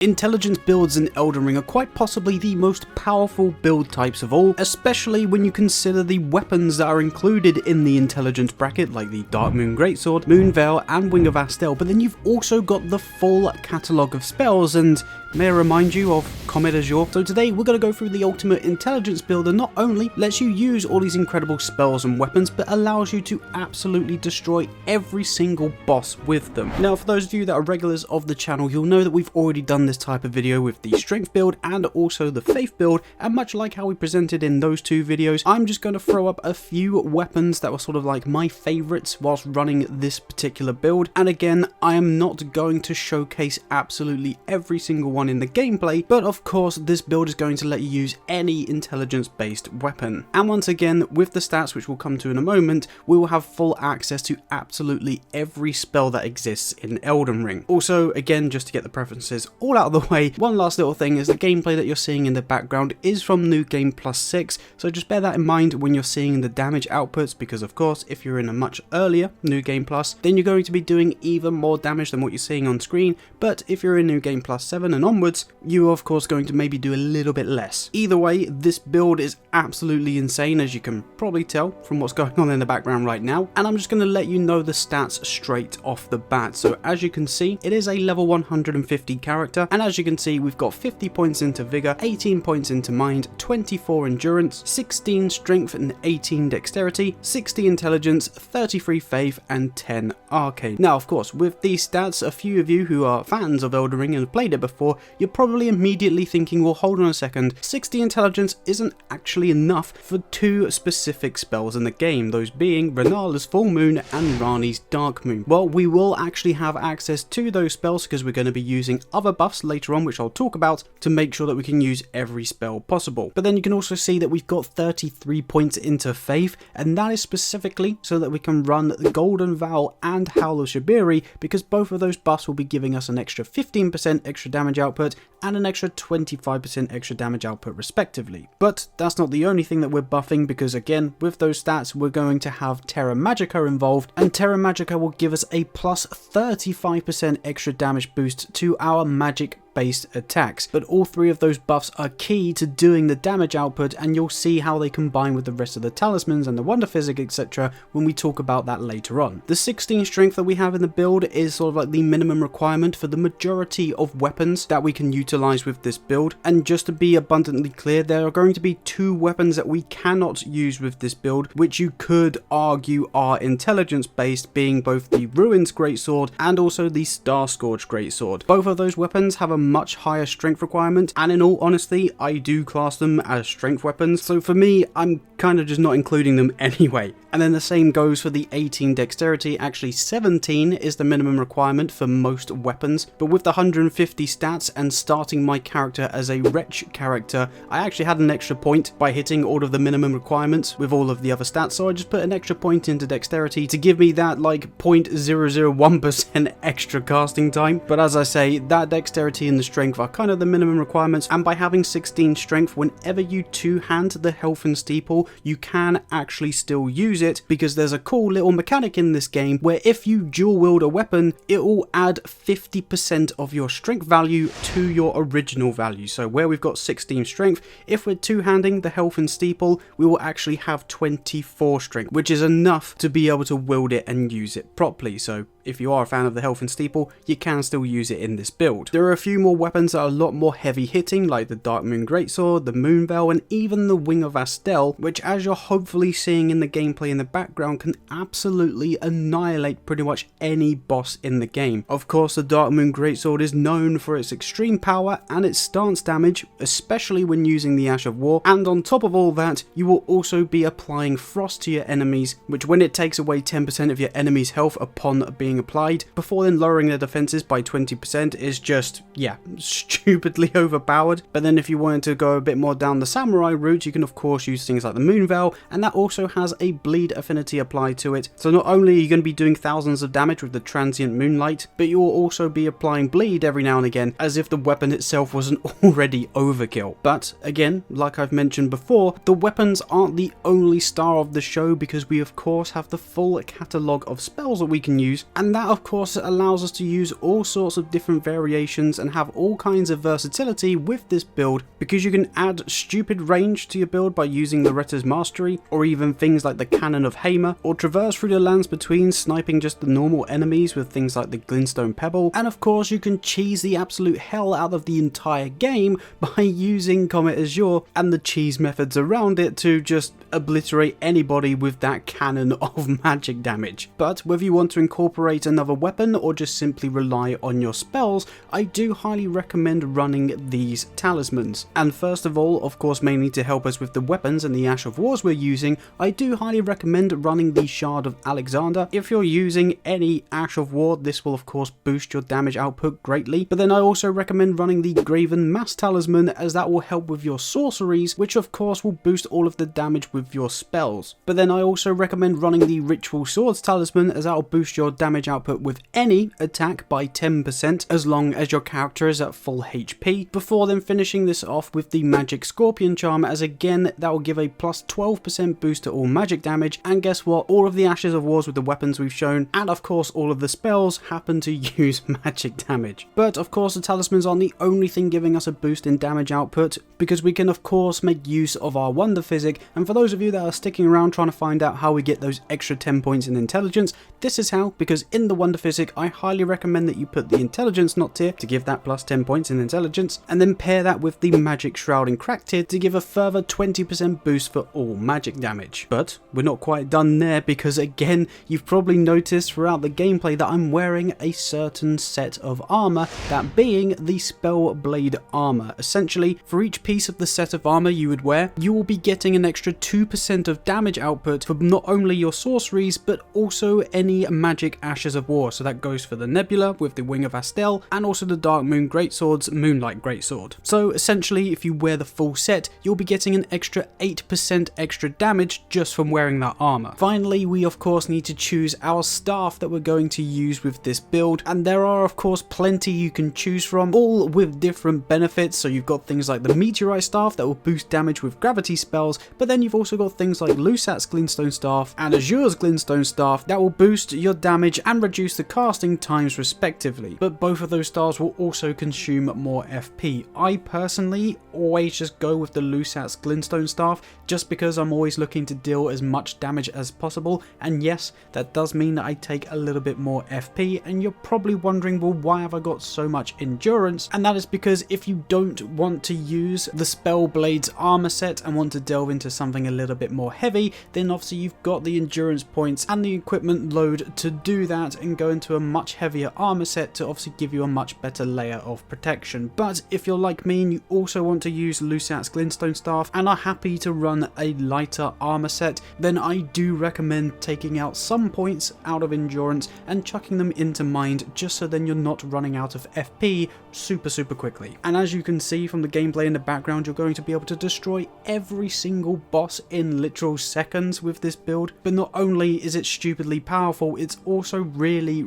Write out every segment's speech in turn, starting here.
Intelligence builds in Elden Ring are quite possibly the most powerful build types of all, especially when you consider the weapons that are included in the intelligence bracket, like the Dark Moon Greatsword, Moon Veil, and Wing of Astel, but then you've also got the full catalogue of spells, and may I remind you of Comet Azure? So today we're going to go through the ultimate intelligence build that not only lets you use all these incredible spells and weapons, but allows you to absolutely destroy every single boss with them. Now, for those of you that are regulars of the channel, you'll know that we've already done this type of video with the strength build and also the faith build, and much like how we presented in those two videos, I'm just going to throw up a few weapons that were sort of like my favorites whilst running this particular build. And again, I am not going to showcase absolutely every single one in the gameplay, but of course this build is going to let you use any intelligence based weapon. And once again, with the stats, which we'll come to in a moment, we will have full access to absolutely every spell that exists in Elden Ring. Also, again, just to get the preferences all out of the way, one last little thing is the gameplay that you're seeing in the background is from New Game Plus 6, so just bear that in mind when you're seeing the damage outputs, because of course if you're in a much earlier New Game Plus, then you're going to be doing even more damage than what you're seeing on screen, but if you're in New Game Plus 7 and onwards, you are of course going to maybe do a little bit less. Either way, this build is absolutely insane, as you can probably tell from what's going on in the background right now, and I'm just going to let you know the stats straight off the bat. So as you can see, it is a level 150 character, and as you can see, we've got 50 points into vigor, 18 points into mind, 24 endurance, 16 strength and 18 dexterity, 60 intelligence, 33 faith, and 10 arcane. Now of course, with these stats, a few of you who are fans of Elden Ring and have played it before, you're probably immediately thinking, well, hold on a second, 60 intelligence isn't actually enough for two specific spells in the game, those being Renala's Full Moon and Rani's Dark Moon. Well, we will actually have access to those spells because we're going to be using other buffs later on, which I'll talk about, to make sure that we can use every spell possible. But then you can also see that we've got 33 points into faith, and that is specifically so that we can run the Golden Vow and Howl of Shabiri, because both of those buffs will be giving us an extra 15% extra damage output and an extra 25% extra damage output respectively. But that's not the only thing that we're buffing, because again, with those stats, we're going to have Terra Magica involved, and Terra Magica will give us a plus 35% extra damage boost to our magic based attacks. But all three of those buffs are key to doing the damage output, and you'll see how they combine with the rest of the talismans and the wonder physick, etc. when we talk about that later on. The 16 strength that we have in the build is sort of like the minimum requirement for the majority of weapons that we can utilize with this build, and just to be abundantly clear, there are going to be two weapons that we cannot use with this build, which you could argue are intelligence based, being both the Ruins Greatsword and also the Star Scourge Greatsword. Both of those weapons have a much higher strength requirement, and in all honesty, I do class them as strength weapons, so for me, I'm kind of just not including them anyway. And then the same goes for the 18 dexterity. Actually 17 is the minimum requirement for most weapons, but with the 150 stats and starting my character as a wretch character, I actually had an extra point by hitting all of the minimum requirements with all of the other stats, so I just put an extra point into dexterity to give me that like 0.001% extra casting time. But as I say, that dexterity and the strength are kind of the minimum requirements, and by having 16 strength, whenever you two-hand the health and steeple, you can actually still use it, because there's a cool little mechanic in this game where if you dual wield a weapon, it will add 50% of your strength value to your original value. So where we've got 16 strength, if we're two-handing the health and steeple, we will actually have 24 strength, which is enough to be able to wield it and use it properly. So if you are a fan of the health and steeple, you can still use it in this build. There are a few more weapons that are a lot more heavy hitting, like the Dark Moon Greatsword, the Moon Veil, and even the Wing of Astel, which, as you're hopefully seeing in the gameplay in the background, can absolutely annihilate pretty much any boss in the game. Of course, the Dark Moon Greatsword is known for its extreme power and its stance damage, especially when using the Ash of War, and on top of all that, you will also be applying frost to your enemies, which when it takes away 10% of your enemy's health upon being applied, before then lowering their defenses by 20%, is just, yeah, stupidly overpowered. But then if you wanted to go a bit more down the samurai route, you can of course use things like the Moon Veil, and that also has a bleed affinity applied to it. So not only are you going to be doing thousands of damage with the transient moonlight, but you will also be applying bleed every now and again, as if the weapon itself wasn't already overkill. But again, like I've mentioned before, the weapons aren't the only star of the show, because we of course have the full catalogue of spells that we can use, And that of course allows us to use all sorts of different variations and have all kinds of versatility with this build, because you can add stupid range to your build by using Loretta's Mastery, or even things like the Cannon of Hamer, or traverse through the lands between sniping just the normal enemies with things like the Glintstone Pebble, and of course you can cheese the absolute hell out of the entire game by using Comet Azure and the cheese methods around it to just obliterate anybody with that cannon of magic damage. But whether you want to incorporate another weapon or just simply rely on your spells, I do highly recommend running these talismans. And first of all, of course mainly to help us with the weapons and the Ash of Wars we're using, I do highly recommend running the Shard of Alexander. If you're using any Ash of War, this will of course boost your damage output greatly, but then I also recommend running the Graven Mass Talisman, as that will help with your sorceries, which of course will boost all of the damage with your spells. But then I also recommend running the Ritual Swords Talisman, as that will boost your damage output with any attack by 10% as long as your character is at full HP, before then finishing this off with the Magic Scorpion Charm, as again that will give a plus 12% boost to all magic damage. And guess what, all of the Ashes of Wars with the weapons we've shown, and of course all of the spells, happen to use magic damage. But of course the talismans aren't the only thing giving us a boost in damage output, because we can of course make use of our Wonder Physick. And for those of you that are sticking around trying to find out how we get those extra 10 points in intelligence, this is how, because in the Wonder Physick I highly recommend that you put the intelligence knot tier to give that plus 10 points in intelligence, and then pair that with the Magic Shroud and Crack tier to give a further 20% boost for all magic damage. But we're not quite done there, because again, you've probably noticed throughout the gameplay that I'm wearing a certain set of armor, that being the Spell Blade armor. Essentially, for each piece of the set of armor you would wear, you will be getting an extra 2% of damage output for not only your sorceries, but also any magic Ashes of War. So that goes for the Nebula with the Wing of Astel, and also the Dark Moon Greatsword's Moonlight Greatsword. So essentially, if you wear the full set, you'll be getting an extra 8% extra damage just from wearing that armor. Finally, we of course need to choose our staff that we're going to use with this build, and there are of course plenty you can choose from, all with different benefits. So you've got things like the Meteorite Staff that will boost damage with gravity spells, but then you've also got things like Lusat's Glintstone Staff and Azure's Glintstone Staff that will boost your damage and reduce the casting times respectively. But both of those stars will also consume more FP. I personally always just go with the Lusat's Glintstone Staff, just because I'm always looking to deal as much damage as possible, and yes, that does mean that I take a little bit more FP. And you're probably wondering, well, why have I got so much endurance? And that is because if you don't want to use the Spell Blade's armor set and want to delve into something a little bit more heavy, then obviously you've got the endurance points and the equipment load to do that and go into a much heavier armor set to obviously give you a much better layer of protection. But if you're like me and you also want to use Lusat's Glintstone Staff and are happy to run a lighter armor set, then I do recommend taking out some points out of endurance and chucking them into mind, just so then you're not running out of FP super quickly. And as you can see from the gameplay in the background, you're going to be able to destroy every single boss in literal seconds with this build. But not only is it stupidly powerful, it's also really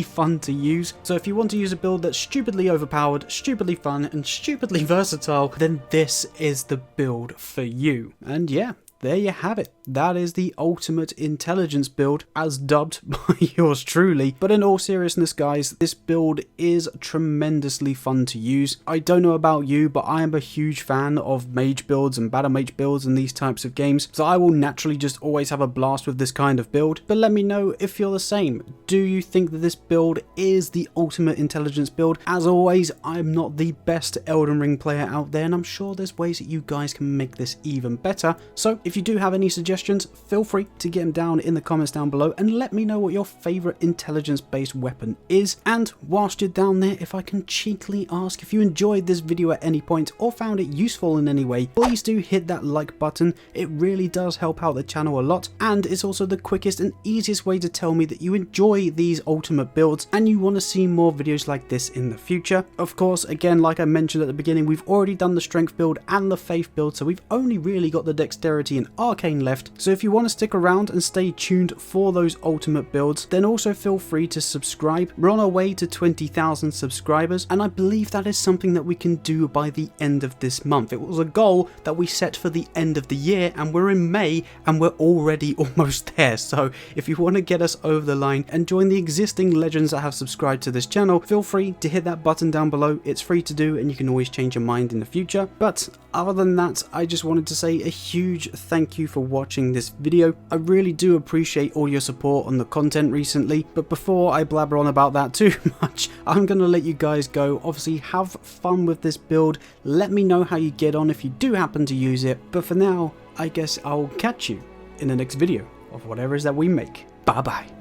fun to use. So if you want to use a build that's stupidly overpowered, stupidly fun, and stupidly versatile, then this is the build for you. And yeah, there you have it. That is the ultimate intelligence build, as dubbed by yours truly. But in all seriousness, guys, this build is tremendously fun to use. I don't know about you, but I am a huge fan of mage builds and battle mage builds and these types of games, so I will naturally just always have a blast with this kind of build. But let me know if you're the same. Do you think that this build is the ultimate intelligence build? As always, I'm not the best Elden Ring player out there, and I'm sure there's ways that you guys can make this even better. So if you do have any suggestions, feel free to get them down in the comments down below and let me know what your favorite intelligence based weapon is. And whilst you're down there, if I can cheekily ask, if you enjoyed this video at any point or found it useful in any way, please do hit that like button. It really does help out the channel a lot, and it's also the quickest and easiest way to tell me that you enjoy these ultimate builds and you want to see more videos like this in the future. Of course, again, like I mentioned at the beginning, we've already done the strength build and the faith build, so we've only really got the dexterity an arcane left, so if you want to stick around and stay tuned for those ultimate builds, then also feel free to subscribe. We're on our way to 20,000 subscribers, and I believe that is something that we can do by the end of this month. It was a goal that we set for the end of the year, and we're in May and we're already almost there. So if you want to get us over the line and join the existing legends that have subscribed to this channel, feel free to hit that button down below. It's free to do and you can always change your mind in the future. But other than that, I just wanted to say a huge thank you for watching this video. I really do appreciate all your support on the content recently, but before I blabber on about that too much, I'm gonna let you guys go. Obviously have fun with this build, let me know how you get on if you do happen to use it, but for now I guess I'll catch you in the next video of whatever it is that we make. Bye bye.